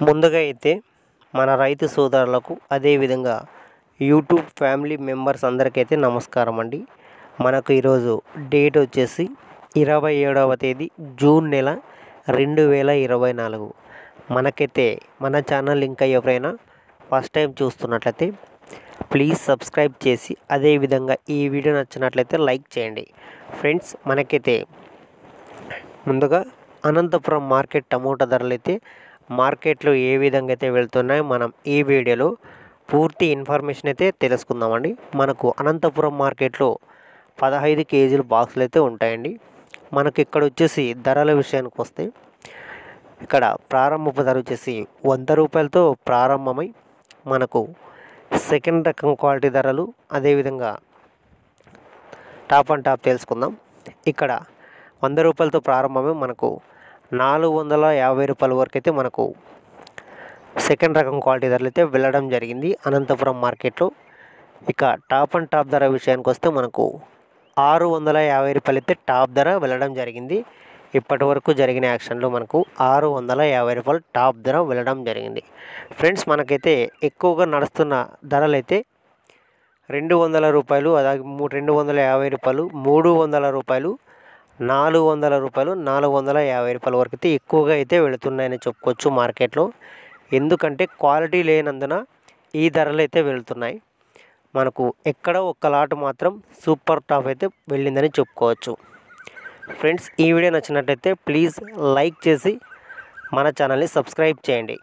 ముందుగా అయితే మన రైతు సోదరులకు అదేవిధంగా యూట్యూబ్ ఫ్యామిలీ మెంబర్స్ అందరికైతే నమస్కారం అండి. మనకు ఈరోజు డేట్ వచ్చేసి 27వ తేదీ జూన్ నెల 2024. మనకైతే మన ఛానల్ ఇంకా ఎవరైనా ఫస్ట్ టైం చూస్తున్నట్లయితే ప్లీజ్ సబ్స్క్రైబ్ చేసి అదేవిధంగా ఈ వీడియో నచ్చినట్లయితే లైక్ చేయండి. ఫ్రెండ్స్, మనకైతే ముందుగా అనంతపురం మార్కెట్ టమోటా ధరలు అయితే మార్కెట్లో ఏ విధంగా అయితే వెళ్తున్నాయో మనం ఈ వీడియోలో పూర్తి ఇన్ఫర్మేషన్ అయితే తెలుసుకుందామండి. మనకు అనంతపురం మార్కెట్లో 15 కేజీల బాక్సులు అయితే ఉంటాయండి. మనకి ఇక్కడ వచ్చేసి ధరల విషయానికి వస్తే ఇక్కడ ప్రారంభపు ధర వచ్చేసి 100 రూపాయలతో ప్రారంభమై మనకు సెకండ్ రకం క్వాలిటీ ధరలు అదేవిధంగా టాప్ అండ్ టాప్ తెలుసుకుందాం. ఇక్కడ 100 రూపాయలతో ప్రారంభమై మనకు 450 రూపాయల వరకు అయితే మనకు సెకండ్ రకం క్వాలిటీ ధరలు అయితే వెళ్ళడం జరిగింది అనంతపురం మార్కెట్లో. ఇక టాప్ అండ్ టాప్ ధర విషయానికి వస్తే మనకు 650 రూపాయలు అయితే టాప్ ధర వెళ్ళడం జరిగింది. ఇప్పటి వరకు జరిగిన యాక్షన్లో మనకు 650 రూపాయలు టాప్ ధర వెళ్ళడం జరిగింది. ఫ్రెండ్స్, మనకైతే ఎక్కువగా నడుస్తున్న ధరలు అయితే 200 రూపాయలు, అలాగే 250 రూపాయలు, 300 రూపాయలు, 400 రూపాయలు, 450 రూపాయల వరకు అయితే ఎక్కువగా అయితే వెళుతున్నాయని చెప్పుకోవచ్చు మార్కెట్లో. ఎందుకంటే క్వాలిటీ లేనందున ఈ ధరలు అయితే వెళుతున్నాయి. మనకు ఎక్కడ ఒక్క లాట్ మాత్రం సూపర్ టాప్ అయితే వెళ్ళిందని చెప్పుకోవచ్చు. ఫ్రెండ్స్, ఈ వీడియో నచ్చినట్లయితే ప్లీజ్ లైక్ చేసి మన ఛానల్ని సబ్స్క్రైబ్ చేయండి.